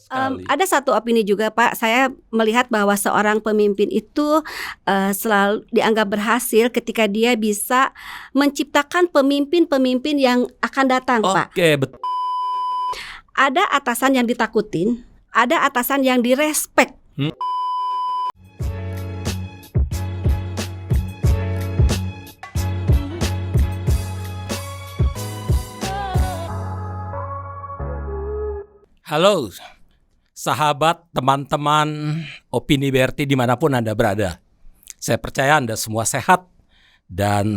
sekali. Ada satu opini juga Pak, saya melihat bahwa seorang pemimpin itu selalu dianggap berhasil ketika dia bisa menciptakan pemimpin-pemimpin yang akan datang Pak. Oke, betul. Ada atasan yang ditakutin, ada atasan yang direspek. Halo, sahabat, teman-teman Opini BRT dimanapun Anda berada. Saya percaya Anda semua sehat dan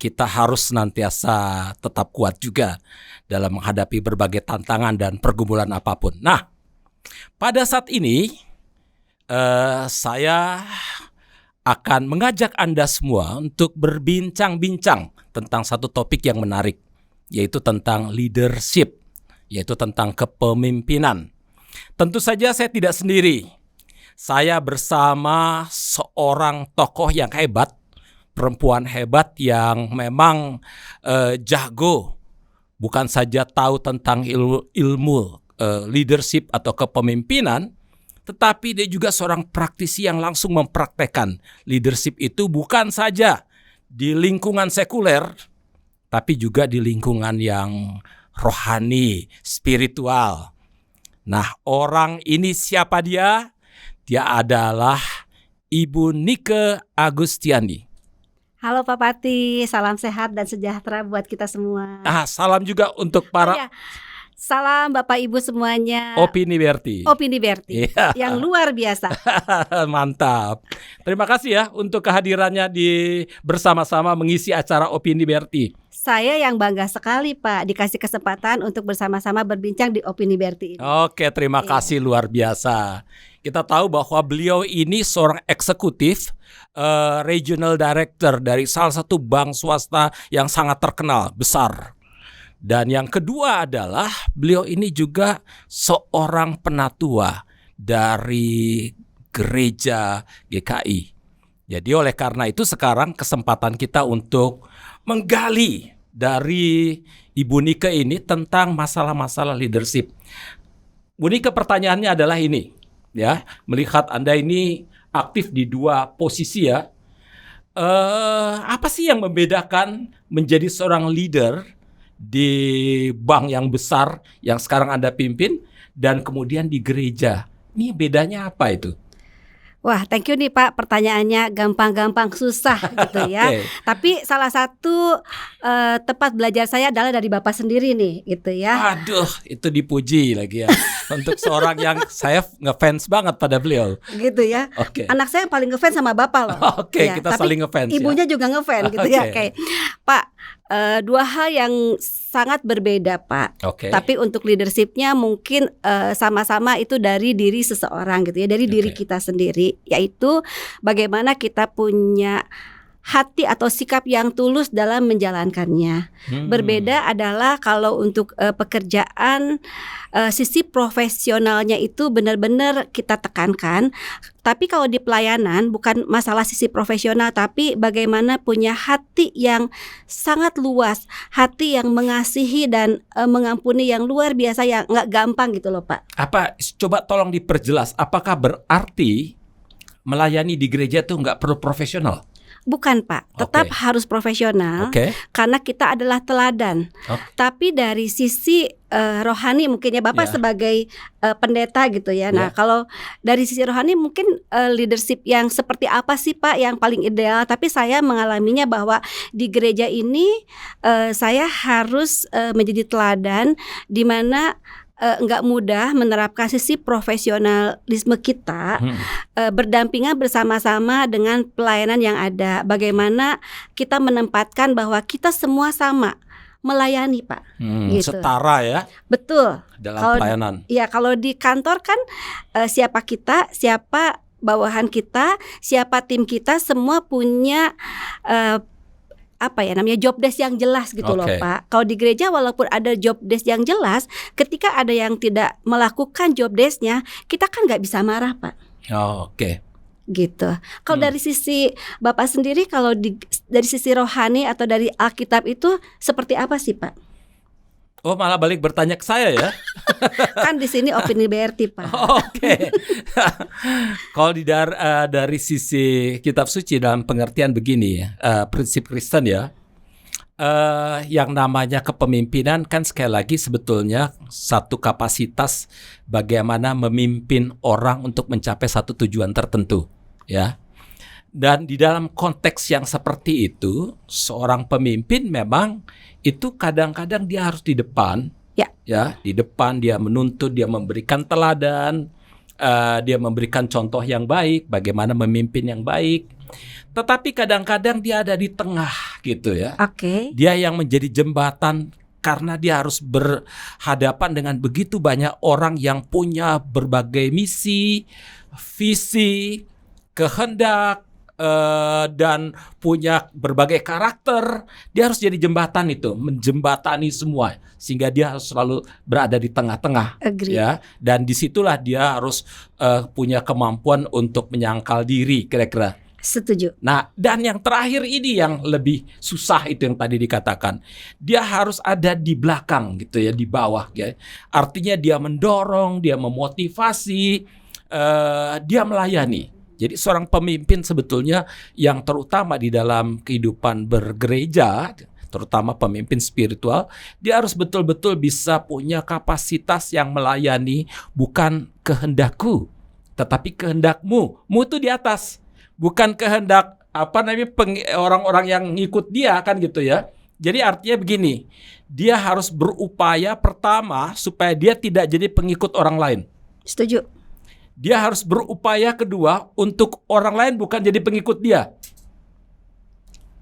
kita harus senantiasa tetap kuat juga dalam menghadapi berbagai tantangan dan pergumulan apapun. Nah, pada saat ini saya akan mengajak Anda semua untuk berbincang-bincang tentang satu topik yang menarik, yaitu tentang leadership, yaitu tentang kepemimpinan. Tentu saja saya tidak sendiri. Saya bersama seorang tokoh yang hebat, perempuan hebat yang memang jago, bukan saja tahu tentang ilmu leadership atau kepemimpinan, tetapi dia juga seorang praktisi yang langsung mempraktekkan leadership itu bukan saja di lingkungan sekuler, tapi juga di lingkungan yang rohani, spiritual. Nah, orang ini siapa dia? Dia adalah Ibu Nike Agustiani. Halo Pak Pati, salam sehat dan sejahtera buat kita semua. Salam juga untuk para salam Bapak Ibu semuanya. Opini BRT. Opini BRT yang luar biasa. Mantap. Terima kasih ya untuk kehadirannya di bersama-sama mengisi acara Opini BRT. Saya yang bangga sekali Pak dikasih kesempatan untuk bersama-sama berbincang di Opini BRT ini. Oke, terima kasih luar biasa. Kita tahu bahwa beliau ini seorang eksekutif regional director dari salah satu bank swasta yang sangat terkenal, besar. Dan yang kedua adalah beliau ini juga seorang penatua dari gereja GKI. Jadi oleh karena itu sekarang kesempatan kita untuk menggali dari Ibu Nike ini tentang masalah-masalah leadership. Bu Nike, pertanyaannya adalah ini, ya, melihat Anda ini aktif di dua posisi ya. Apa sih yang membedakan menjadi seorang leader di bank yang besar yang sekarang Anda pimpin dan kemudian di gereja? Ini bedanya apa itu? Wah, thank you nih Pak, pertanyaannya gampang-gampang susah gitu ya. Tapi salah satu tempat belajar saya adalah dari Bapak sendiri nih gitu ya. Aduh, itu dipuji lagi ya. Untuk seorang yang saya ngefans banget pada beliau. Gitu ya. Anak saya yang paling ngefans sama Bapak loh. Kita saling ngefans. Ibunya juga ngefans gitu ya. Pak, dua hal yang sangat berbeda Pak. Tapi untuk leadershipnya mungkin sama-sama itu dari diri seseorang gitu ya, dari diri kita sendiri, yaitu bagaimana kita punya hati atau sikap yang tulus dalam menjalankannya. Berbeda adalah kalau untuk pekerjaan, sisi profesionalnya itu benar-benar kita tekankan. Tapi kalau di pelayanan bukan masalah sisi profesional, tapi bagaimana punya hati yang sangat luas, hati yang mengasihi dan mengampuni yang luar biasa, yang nggak gampang gitu loh Pak. Coba tolong diperjelas, apakah berarti melayani di gereja tuh nggak perlu profesional? Bukan Pak, tetap harus profesional karena kita adalah teladan. Tapi dari sisi rohani mungkin ya Bapak sebagai pendeta gitu ya. Nah kalau dari sisi rohani mungkin leadership yang seperti apa sih Pak yang paling ideal? Tapi saya mengalaminya bahwa di gereja ini saya harus menjadi teladan di mana nggak mudah menerapkan sisi profesionalisme kita berdampingan bersama-sama dengan pelayanan yang ada. Bagaimana kita menempatkan bahwa kita semua sama melayani Pak, gitu. Setara ya. Betul. Dalam pelayanan. Ya kalau di kantor kan siapa kita, siapa bawahan kita, siapa tim kita, semua punya job desk yang jelas gitu loh Pak. Kalau di gereja walaupun ada job desk yang jelas, ketika ada yang tidak melakukan job desknya, kita kan nggak bisa marah Pak. Gitu. Kalau dari sisi Bapak sendiri, kalau dari sisi rohani atau dari Alkitab itu seperti apa sih Pak? Oh, malah balik bertanya ke saya ya? Kan di sini opini BRT, Pak. Oke. Kalau dari sisi kitab suci dalam pengertian begini, prinsip Kristen ya, yang namanya kepemimpinan kan sekali lagi sebetulnya satu kapasitas bagaimana memimpin orang untuk mencapai satu tujuan tertentu, ya. Dan di dalam konteks yang seperti itu, seorang pemimpin memang itu kadang-kadang dia harus di depan, ya, di depan dia menuntut, dia memberikan teladan, dia memberikan contoh yang baik, bagaimana memimpin yang baik. Tetapi kadang-kadang dia ada di tengah gitu ya. Dia yang menjadi jembatan karena dia harus berhadapan dengan begitu banyak orang yang punya berbagai misi, visi, kehendak, dan punya berbagai karakter. Dia harus jadi jembatan itu, menjembatani semua, sehingga dia harus selalu berada di tengah-tengah. Ya. Dan disitulah dia harus punya kemampuan untuk menyangkal diri, kira-kira. Setuju. Nah, dan yang terakhir ini yang lebih susah, itu yang tadi dikatakan. Dia harus ada di belakang gitu ya, di bawah ya. Artinya dia mendorong, dia memotivasi, dia melayani. Jadi seorang pemimpin sebetulnya yang terutama di dalam kehidupan bergereja, terutama pemimpin spiritual, dia harus betul-betul bisa punya kapasitas yang melayani, bukan kehendakku, tetapi kehendakmu. Mu itu di atas, bukan kehendak orang-orang yang ngikut dia, kan gitu ya. Jadi artinya begini, dia harus berupaya pertama supaya dia tidak jadi pengikut orang lain. Setuju. Dia harus berupaya kedua untuk orang lain bukan jadi pengikut dia.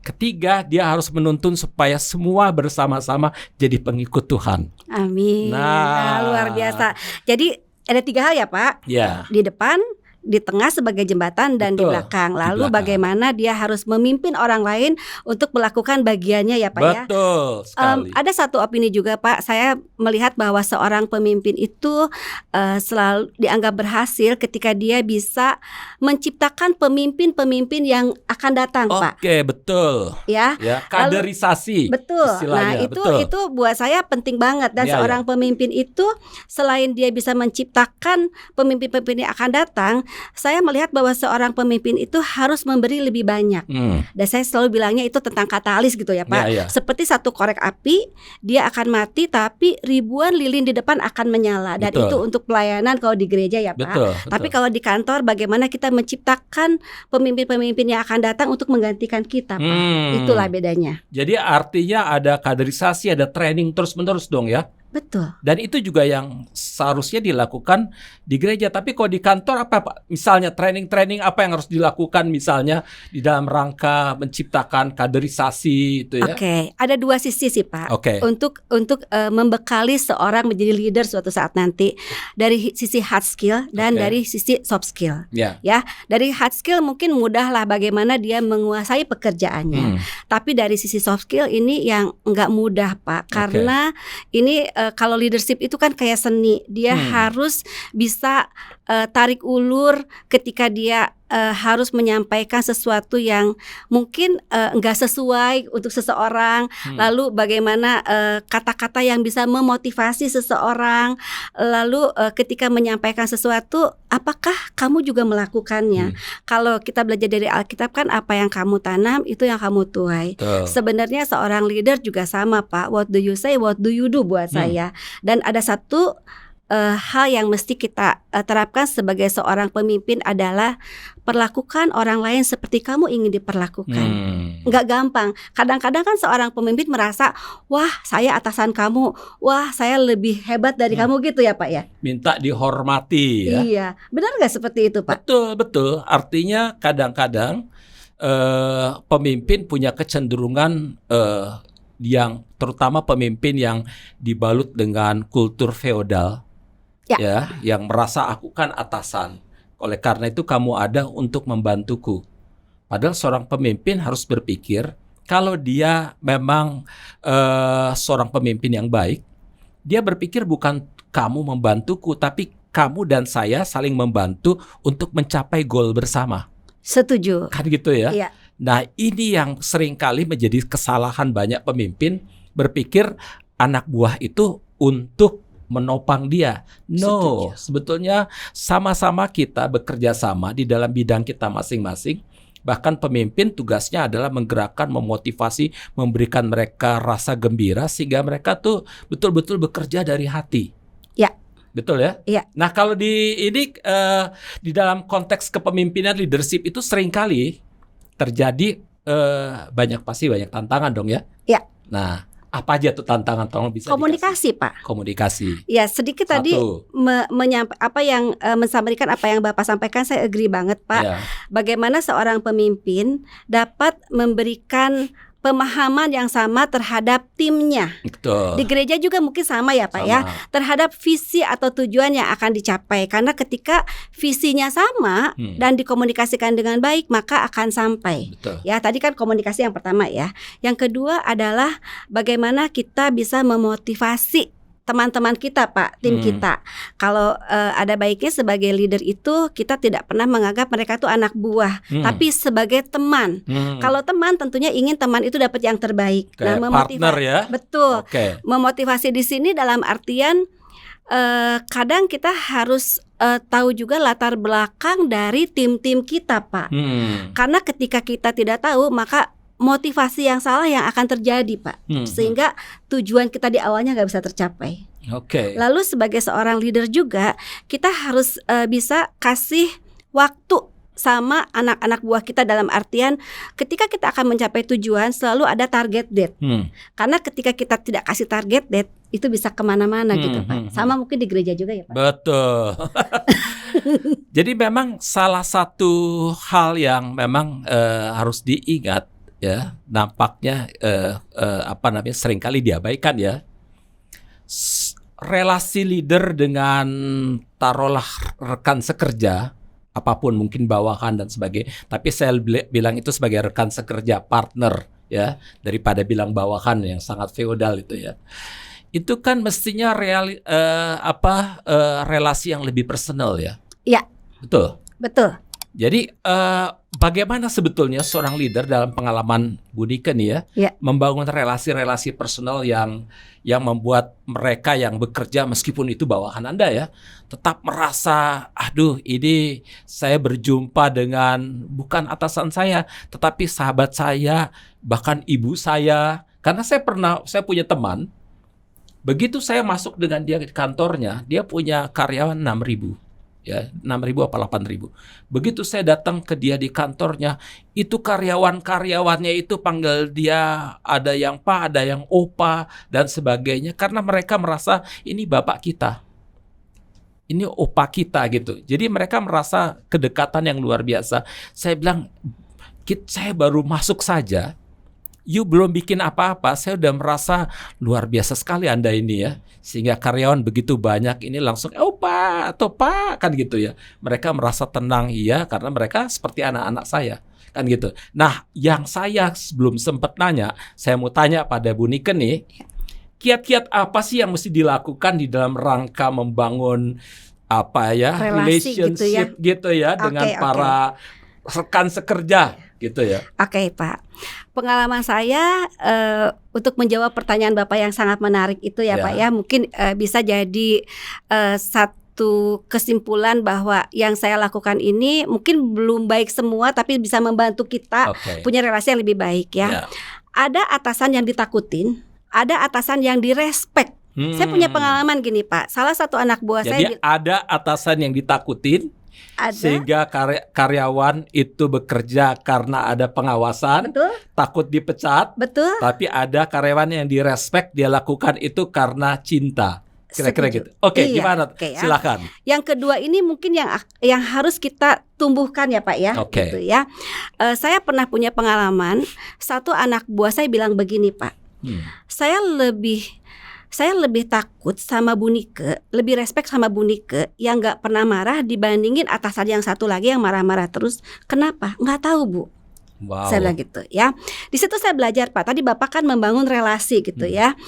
Ketiga, dia harus menuntun supaya semua bersama-sama jadi pengikut Tuhan. Amin. Nah, luar biasa. Jadi ada 3 hal ya, Pak. Ya. Di depan, di tengah sebagai jembatan, dan di belakang. Lalu bagaimana dia harus memimpin orang lain untuk melakukan bagiannya ya Pak ya. Betul sekali. Ada satu opini juga Pak, saya melihat bahwa seorang pemimpin itu selalu dianggap berhasil ketika dia bisa menciptakan pemimpin-pemimpin yang akan datang Pak. Oke, betul. Ya. Kaderisasi. Betul. Nah itu buat saya penting banget. Dan seorang pemimpin itu selain dia bisa menciptakan pemimpin-pemimpin yang akan datang, saya melihat bahwa seorang pemimpin itu harus memberi lebih banyak. Dan saya selalu bilangnya itu tentang katalis gitu ya Pak. Seperti satu korek api, dia akan mati tapi ribuan lilin di depan akan menyala. Dan itu untuk pelayanan kalau di gereja ya Pak. Tapi kalau di kantor, bagaimana kita menciptakan pemimpin-pemimpin yang akan datang untuk menggantikan kita Pak. Itulah bedanya. Jadi artinya ada kaderisasi, ada training terus-menerus dong ya. Betul. Dan itu juga yang seharusnya dilakukan di gereja. Tapi kalau di kantor apa Pak? Misalnya training-training apa yang harus dilakukan misalnya di dalam rangka menciptakan kaderisasi itu ya? Oke, ada 2 sisi sih Pak. Untuk membekali seorang menjadi leader suatu saat nanti, dari sisi hard skill dan dari sisi soft skill. Ya, dari hard skill mungkin mudah lah bagaimana dia menguasai pekerjaannya. Tapi dari sisi soft skill ini yang enggak mudah Pak, karena ini kalau leadership itu kan kayak seni, dia harus bisa tarik ulur ketika dia harus menyampaikan sesuatu yang mungkin enggak sesuai untuk seseorang. Lalu bagaimana kata-kata yang bisa memotivasi seseorang. Lalu ketika menyampaikan sesuatu, apakah kamu juga melakukannya? Kalau kita belajar dari Alkitab kan apa yang kamu tanam itu yang kamu tuai. Sebenarnya seorang leader juga sama Pak. What do you say, what do you do buat saya. Dan ada satu hal yang mesti kita terapkan sebagai seorang pemimpin adalah perlakukan orang lain seperti kamu ingin diperlakukan. Nggak gampang. Kadang-kadang kan seorang pemimpin merasa, wah saya atasan kamu, wah saya lebih hebat dari kamu gitu ya Pak ya. Minta dihormati ya. Iya, benar nggak seperti itu Pak? Betul. Artinya kadang-kadang pemimpin punya kecenderungan yang terutama pemimpin yang dibalut dengan kultur feodal. Ya, yang merasa aku kan atasan. Oleh karena itu kamu ada untuk membantuku. Padahal seorang pemimpin harus berpikir kalau dia memang seorang pemimpin yang baik, dia berpikir bukan kamu membantuku, tapi kamu dan saya saling membantu untuk mencapai goal bersama. Setuju. Kan gitu ya. Nah ini yang seringkali menjadi kesalahan banyak pemimpin, berpikir anak buah itu untuk menopang dia. No, sebetulnya sama-sama kita bekerja sama di dalam bidang kita masing-masing. Bahkan pemimpin tugasnya adalah menggerakkan, memotivasi, memberikan mereka rasa gembira sehingga mereka tuh betul-betul bekerja dari hati. Ya. Betul ya? Iya. Nah, kalau di dalam konteks kepemimpinan leadership itu seringkali terjadi banyak tantangan dong ya? Iya. Nah, apa aja tuh tantangan? Tolong bisa komunikasi, dikasih. Pak. Komunikasi. Ya, sedikit Satu. tadi mensampaikan apa yang Bapak sampaikan, saya agree banget, Pak. Ya. Bagaimana seorang pemimpin dapat memberikan pemahaman yang sama terhadap timnya. Betul. Di gereja juga mungkin sama ya Pak ya, terhadap visi atau tujuan yang akan dicapai. Karena ketika visinya sama dan dikomunikasikan dengan baik, maka akan sampai. Betul. Ya, tadi kan komunikasi yang pertama ya. Yang kedua adalah bagaimana kita bisa memotivasi teman-teman kita, Pak, tim kita. Kalau ada baiknya sebagai leader itu kita tidak pernah menganggap mereka itu anak buah, tapi sebagai teman. Kalau teman tentunya ingin teman itu dapat yang terbaik. Kayak partner ya. Betul. Memotivasi di sini dalam artian kadang kita harus tahu juga latar belakang dari tim-tim kita, Pak. Karena ketika kita tidak tahu, maka motivasi yang salah yang akan terjadi, Pak. Sehingga tujuan kita di awalnya nggak bisa tercapai. Lalu sebagai seorang leader juga kita harus bisa kasih waktu sama anak-anak buah kita, dalam artian ketika kita akan mencapai tujuan selalu ada target date. Karena ketika kita tidak kasih target date itu bisa kemana-mana gitu, Pak. Sama mungkin di gereja juga ya, Pak. Betul. Jadi memang salah satu hal yang memang harus diingat ya, nampaknya seringkali diabaikan ya. Relasi leader dengan taruhlah rekan sekerja, apapun mungkin bawahan dan sebagainya. Tapi saya bilang itu sebagai rekan sekerja, partner ya, daripada bilang bawahan yang sangat feodal itu ya. Itu kan mestinya relasi yang lebih personal ya. Iya. Betul. Jadi bagaimana sebetulnya seorang leader dalam pengalaman Bu Nike nih ya, membangun relasi-relasi personal yang membuat mereka yang bekerja meskipun itu bawahan Anda ya, tetap merasa aduh ini saya berjumpa dengan bukan atasan saya, tetapi sahabat saya, bahkan ibu saya. Karena saya punya teman, begitu saya masuk dengan dia di kantornya, dia punya karyawan 6.000. Ya, 6.000 apa 8.000. Begitu saya datang ke dia di kantornya, itu karyawan-karyawannya itu panggil dia, ada yang Pak, ada yang Opa dan sebagainya, karena mereka merasa ini bapak kita, ini opa kita gitu. Jadi mereka merasa kedekatan yang luar biasa. Saya bilang, saya baru masuk saja, you belum bikin apa-apa, saya udah merasa luar biasa sekali Anda ini ya. Sehingga karyawan begitu banyak ini langsung Pak atau Pak kan gitu ya. Mereka merasa tenang iya, karena mereka seperti anak-anak saya kan gitu. Nah, yang saya belum sempat nanya, saya mau tanya pada Bu Nike nih, kiat-kiat apa sih yang mesti dilakukan di dalam rangka membangun relationship gitu ya dengan para rekan sekerja gitu ya. Oke, Pak. Pengalaman saya untuk menjawab pertanyaan Bapak yang sangat menarik itu ya, Pak ya, mungkin bisa jadi satu kesimpulan bahwa yang saya lakukan ini mungkin belum baik semua, tapi bisa membantu kita punya relasi yang lebih baik ya. Ada atasan yang ditakutin, ada atasan yang direspek. Saya punya pengalaman gini, Pak. Salah satu anak buah jadi saya. Ada atasan yang ditakutin. Sehingga karyawan itu bekerja karena ada pengawasan, takut dipecat. Tapi ada karyawan yang direspek, dia lakukan itu karena cinta. Kira-kira gitu. Gimana? Silakan. Yang kedua ini mungkin yang harus kita tumbuhkan ya, Pak ya. Gitu ya. Saya pernah punya pengalaman, satu anak buah saya bilang begini, Pak. Saya lebih takut sama Bu Nike, lebih respect sama Bu Nike yang gak pernah marah dibandingin atasan yang satu lagi yang marah-marah terus. Kenapa? Nggak tahu, Bu. Saya bilang gitu ya. Di situ saya belajar, Pak. Tadi Bapak kan membangun relasi gitu ya.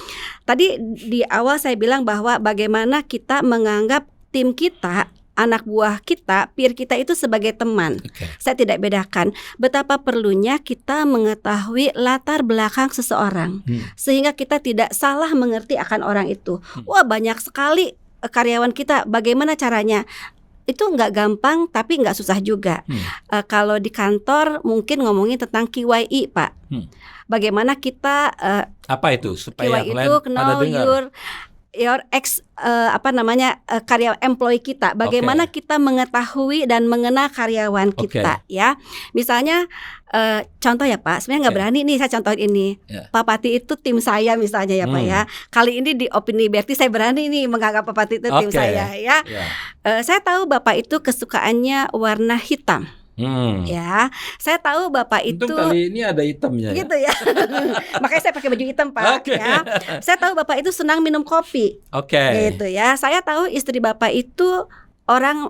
Tadi di awal saya bilang bahwa bagaimana kita menganggap tim kita anak buah kita, peer kita itu sebagai teman. Saya tidak bedakan betapa perlunya kita mengetahui latar belakang seseorang, sehingga kita tidak salah mengerti akan orang itu. Wah, banyak sekali karyawan kita, bagaimana caranya? Itu nggak gampang tapi nggak susah juga. Kalau di kantor mungkin ngomongin tentang KYI, Pak. Bagaimana kita apa itu supaya KYI yang itu lain pada dengar? Your ex karya employee kita. Bagaimana kita mengetahui dan mengenal karyawan kita, ya. Misalnya contoh ya Pak, sebenarnya nggak berani nih saya contohin ini. Pak Pati itu tim saya misalnya ya Pak ya. Kali ini di Opini Berti saya berani nih menganggap Pak Pati itu tim saya ya. Saya tahu Bapak itu kesukaannya warna hitam. Ya, saya tahu Bapak itu. Untung kali ini ada hitamnya. Gitu ya. Makanya saya pakai baju hitam Pak. Ya. Saya tahu Bapak itu senang minum kopi. Gitu ya. Saya tahu istri Bapak itu orang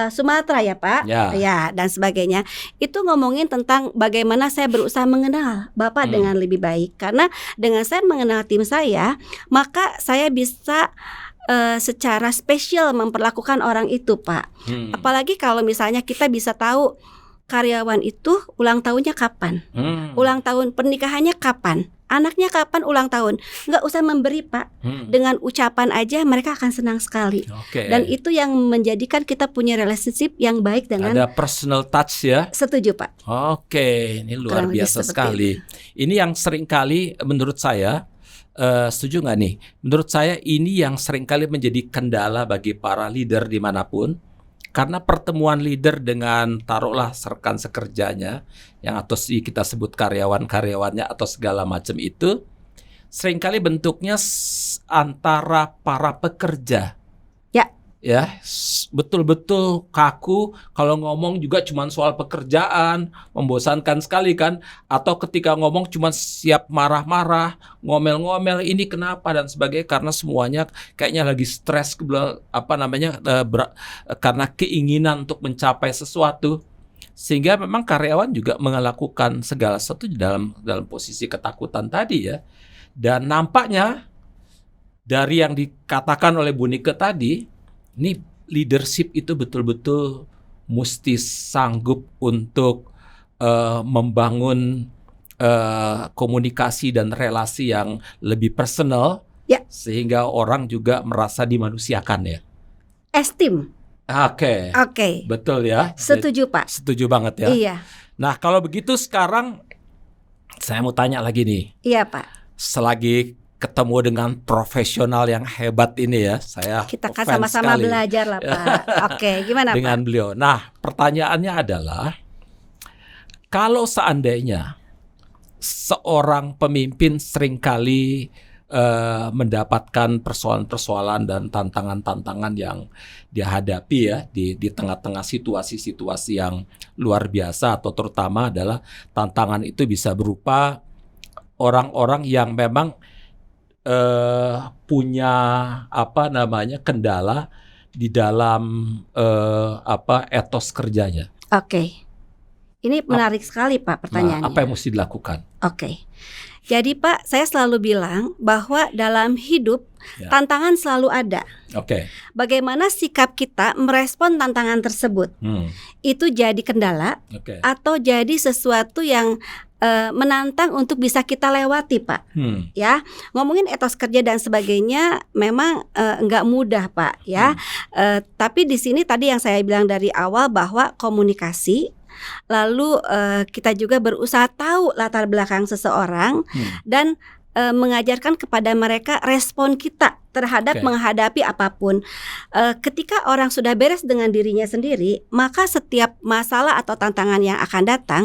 Sumatera ya Pak. Ya, dan sebagainya. Itu ngomongin tentang bagaimana saya berusaha mengenal Bapak dengan lebih baik. Karena dengan saya mengenal tim saya, maka saya bisa secara spesial memperlakukan orang itu Pak. Apalagi kalau misalnya kita bisa tahu karyawan itu ulang tahunnya kapan, ulang tahun pernikahannya kapan, anaknya kapan ulang tahun. Nggak usah memberi Pak, dengan ucapan aja mereka akan senang sekali. Dan itu yang menjadikan kita punya relationship yang baik dengan. Ada personal touch ya. Setuju Pak. Ini luar biasa sekali. Ini yang sering kali menurut saya. Setuju nggak nih? Menurut saya ini yang seringkali menjadi kendala bagi para leader dimanapun, karena pertemuan leader dengan taruhlah rekan sekerjanya, yang atau kita sebut karyawan-karyawannya atau segala macam itu, seringkali bentuknya antara para pekerja. Ya, betul-betul kaku. Kalau ngomong juga cuma soal pekerjaan, membosankan sekali kan. Atau ketika ngomong cuma siap marah-marah, ngomel-ngomel, ini kenapa dan sebagainya. Karena semuanya kayaknya lagi stres, karena keinginan untuk mencapai sesuatu. Sehingga memang karyawan juga melakukan segala sesuatu dalam posisi ketakutan tadi ya. Dan nampaknya dari yang dikatakan oleh Bu Nike tadi, ini leadership itu betul-betul mesti sanggup untuk membangun komunikasi dan relasi yang lebih personal, sehingga orang juga merasa dimanusiakan ya. Esteem. Oke. Betul ya. Setuju Pak. Setuju banget ya. Iya. Nah kalau begitu sekarang saya mau tanya lagi nih. Iya Pak. Selagi ketemu dengan profesional yang hebat ini ya, kita kan sama-sama belajar lah Pak. Gimana dengan Pak? beliau. Nah, pertanyaannya adalah kalau seandainya seorang pemimpin seringkali mendapatkan persoalan-persoalan dan tantangan-tantangan yang dihadapi ya di tengah-tengah situasi-situasi yang luar biasa, atau terutama adalah tantangan itu bisa berupa orang-orang yang memang punya kendala di dalam etos kerjanya. Ini menarik sekali Pak pertanyaannya. Nah, apa yang mesti dilakukan? Jadi Pak, saya selalu bilang bahwa dalam hidup tantangan selalu ada. Bagaimana sikap kita merespon tantangan tersebut? Itu jadi kendala atau jadi sesuatu yang menantang untuk bisa kita lewati Pak. Ya, ngomongin etos kerja dan sebagainya memang nggak mudah Pak ya. Tapi di sini tadi yang saya bilang dari awal bahwa komunikasi, lalu kita juga berusaha tahu latar belakang seseorang dan mengajarkan kepada mereka respon kita terhadap menghadapi apapun. Ketika orang sudah beres dengan dirinya sendiri, maka setiap masalah atau tantangan yang akan datang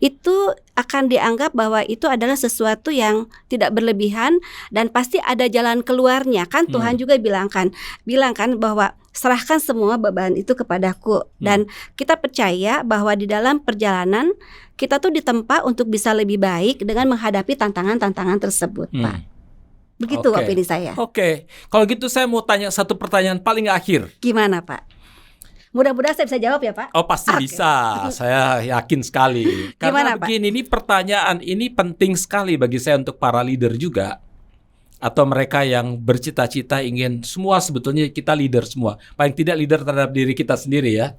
itu akan dianggap bahwa itu adalah sesuatu yang tidak berlebihan dan pasti ada jalan keluarnya. Kan Tuhan juga bilang kan bahwa serahkan semua beban itu kepadaku. Dan kita percaya bahwa di dalam perjalanan kita tuh ditempa untuk bisa lebih baik dengan menghadapi tantangan-tantangan tersebut, Pak. Begitu opini saya. Kalau gitu saya mau tanya satu pertanyaan paling akhir. Gimana Pak? Mudah-mudahan saya bisa jawab ya Pak. Pasti bisa. Saya yakin sekali. Karena Gimana, begini, ini pertanyaan ini penting sekali bagi saya untuk para leader juga. atau mereka yang bercita-cita ingin semua sebetulnya kita leader semua. Paling tidak leader terhadap diri kita sendiri ya.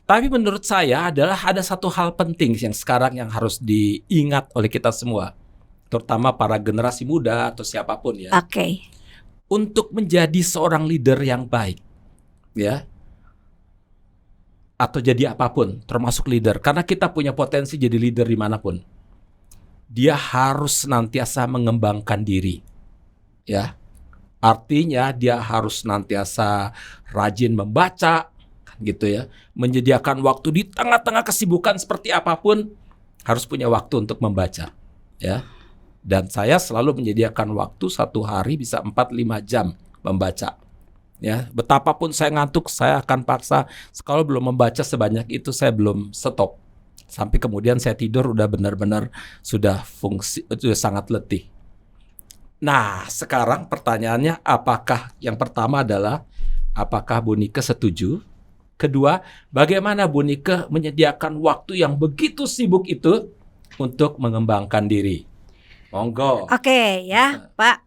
Tapi menurut saya adalah ada satu hal penting yang sekarang yang harus diingat oleh kita semua. Terutama para generasi muda atau siapapun ya. Oke. Untuk menjadi seorang leader yang baik ya. Atau jadi apapun termasuk leader. Karena kita punya potensi jadi leader dimanapun. Dia harus senantiasa mengembangkan diri. Ya, artinya dia harus senantiasa rajin membaca, gitu ya, menyediakan waktu di tengah-tengah kesibukan seperti apapun harus punya waktu untuk membaca, ya. Dan saya selalu menyediakan waktu satu hari bisa 4-5 jam membaca, ya. Betapapun saya ngantuk, saya akan paksa. Kalau belum membaca sebanyak itu, saya belum stop. Sampai kemudian saya tidur udah benar-benar sudah sangat letih. Nah, sekarang pertanyaannya apakah yang pertama adalah apakah Bu Nike setuju? Kedua, bagaimana Bu Nike menyediakan waktu yang begitu sibuk itu untuk mengembangkan diri? Monggo. Oke ya, Pak.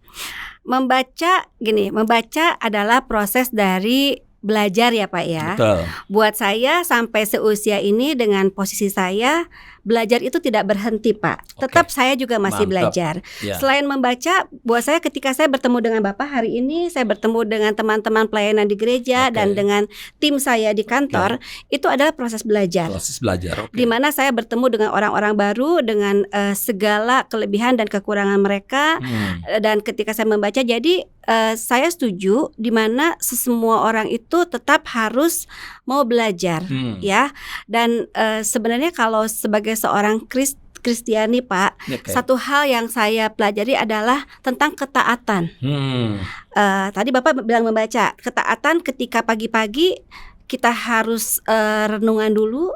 Membaca adalah proses dari belajar ya Pak ya. Betul. Buat saya sampai seusia ini dengan posisi saya, belajar itu tidak berhenti Pak. Tetap saya juga masih belajar. Yeah. Selain membaca, buat saya ketika saya bertemu dengan Bapak hari ini, saya bertemu dengan teman-teman pelayanan di gereja dan dengan tim saya di kantor, itu adalah proses belajar. Proses belajar. Di mana saya bertemu dengan orang-orang baru dengan segala kelebihan dan kekurangan mereka. Dan ketika saya membaca, jadi saya setuju di mana semua orang itu tetap harus mau belajar, ya. Dan sebenarnya kalau sebagai seorang Kristiani Pak, satu hal yang saya pelajari adalah tentang ketaatan. Tadi Bapak bilang membaca, ketaatan ketika pagi-pagi kita harus renungan dulu,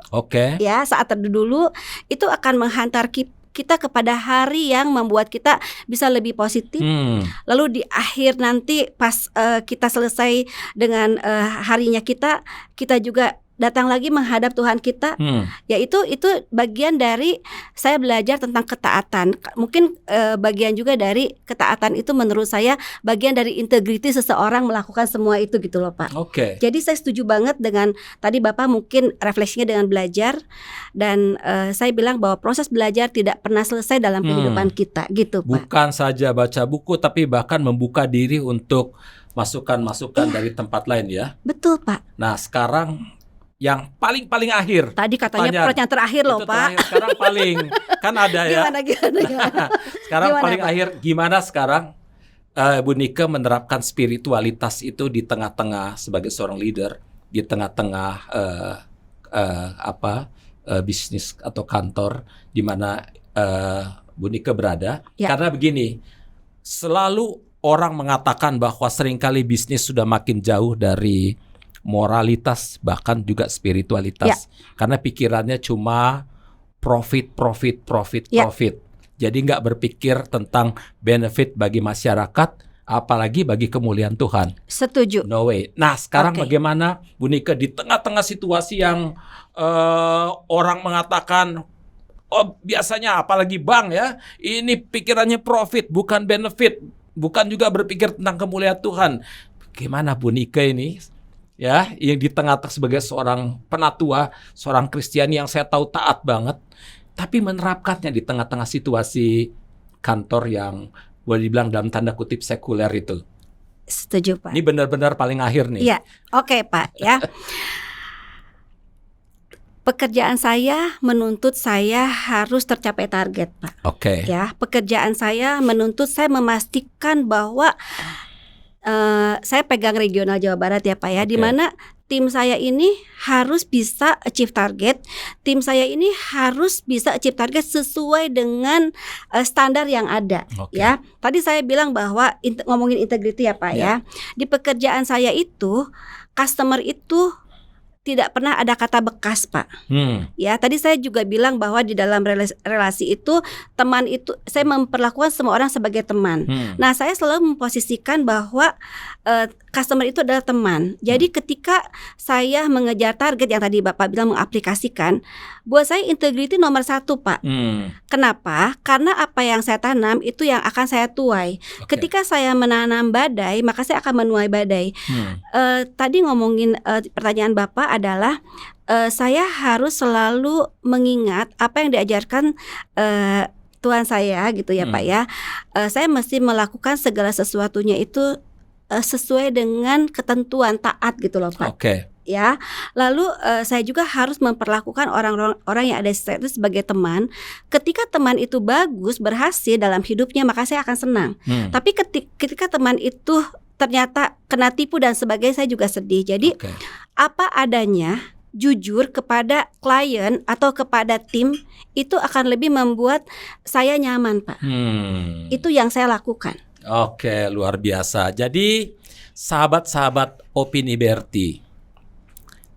ya, saat teduh dulu, itu akan menghantar kita kepada hari yang membuat kita bisa lebih positif. Lalu di akhir nanti pas kita selesai dengan harinya kita juga datang lagi menghadap Tuhan kita. Ya itu bagian dari saya belajar tentang ketaatan. Mungkin bagian juga dari ketaatan itu menurut saya bagian dari integriti seseorang melakukan semua itu gitu loh Pak. Jadi saya setuju banget dengan tadi Bapak mungkin refleksinya dengan belajar. Dan saya bilang bahwa proses belajar tidak pernah selesai dalam kehidupan kita gitu Pak. Bukan saja baca buku tapi bahkan membuka diri untuk masukan-masukan dari tempat lain ya. Betul Pak. Nah sekarang yang paling akhir. Tadi katanya pertanyaan terakhir loh Pak. Sekarang paling kan ada ya. Gimana? Sekarang paling akhir gimana sekarang Bu Nike menerapkan spiritualitas itu di tengah-tengah sebagai seorang leader, di tengah-tengah bisnis atau kantor di mana Bu Nike berada. Karena begini, selalu orang mengatakan bahwa seringkali bisnis sudah makin jauh dari moralitas bahkan juga spiritualitas karena pikirannya cuma profit. Jadi nggak berpikir tentang benefit bagi masyarakat apalagi bagi kemuliaan Tuhan. Setuju. No way. Nah sekarang bagaimana Bu Nike di tengah-tengah situasi yang orang mengatakan biasanya apalagi bank ya ini pikirannya profit bukan benefit, bukan juga berpikir tentang kemuliaan Tuhan. Gimana Bu Nike ini? Ya, yang di tengah-tengah sebagai seorang penatua, seorang Kristiani yang saya tahu taat banget, tapi menerapkannya di tengah-tengah situasi kantor yang boleh dibilang dalam tanda kutip sekuler itu. Setuju Pak. Ini benar-benar paling akhir nih. Iya, oke Pak ya. Pekerjaan saya menuntut saya harus tercapai target Pak. Ya, pekerjaan saya menuntut saya memastikan bahwa saya pegang regional Jawa Barat ya Pak ya, di mana tim saya ini harus bisa achieve target. Tim saya ini harus bisa achieve target sesuai dengan standar yang ada ya. Tadi saya bilang bahwa ngomongin integriti ya Pak ya. Di pekerjaan saya itu customer itu tidak pernah ada kata bekas Pak. Ya, tadi saya juga bilang bahwa di dalam relasi itu teman itu saya memperlakukan semua orang sebagai teman. Nah, saya selalu memposisikan bahwa customer itu adalah teman. Jadi ketika saya mengejar target yang tadi Bapak bilang mengaplikasikan, buat saya integrity nomor 1, Pak. Kenapa? Karena apa yang saya tanam itu yang akan saya tuai. Ketika saya menanam badai, maka saya akan menuai badai. Tadi ngomongin pertanyaan Bapak adalah saya harus selalu mengingat apa yang diajarkan Tuhan saya gitu ya Pak ya. Saya mesti melakukan segala sesuatunya itu sesuai dengan ketentuan, taat gitu loh Pak. Ya, lalu saya juga harus memperlakukan orang yang ada di sekitar itu sebagai teman. Ketika teman itu bagus, berhasil dalam hidupnya, maka saya akan senang. Tapi ketika teman itu ternyata kena tipu dan sebagainya, saya juga sedih. Jadi apa adanya, jujur kepada klien atau kepada tim itu akan lebih membuat saya nyaman, Pak. Itu yang saya lakukan. Oke, luar biasa. Jadi sahabat-sahabat Opini BRT,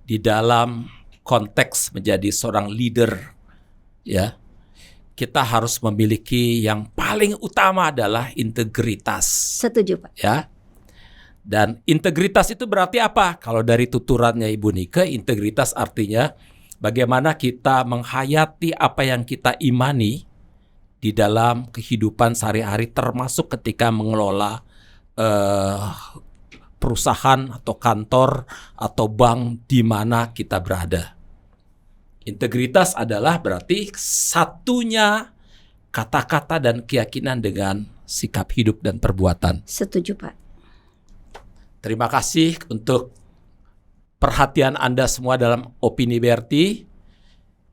di dalam konteks menjadi seorang leader, ya, kita harus memiliki yang paling utama adalah integritas. Setuju, Pak. Ya. Dan integritas itu berarti apa? Kalau dari tuturannya Ibu Nike, integritas artinya bagaimana kita menghayati apa yang kita imani di dalam kehidupan sehari-hari, termasuk ketika mengelola perusahaan atau kantor atau bank di mana kita berada. Integritas adalah berarti satunya kata-kata dan keyakinan dengan sikap hidup dan perbuatan. Setuju, Pak. Terima kasih untuk perhatian Anda semua dalam Opini BRT.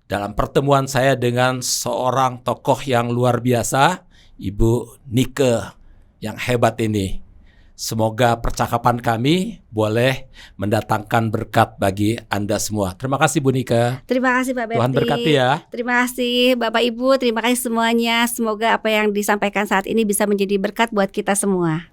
Dalam pertemuan saya dengan seorang tokoh yang luar biasa, Ibu Nike yang hebat ini. Semoga percakapan kami boleh mendatangkan berkat bagi Anda semua. Terima kasih Bu Nike. Terima kasih Pak Berti. Tuhan berkati ya. Terima kasih Bapak Ibu, terima kasih semuanya. Semoga apa yang disampaikan saat ini bisa menjadi berkat buat kita semua.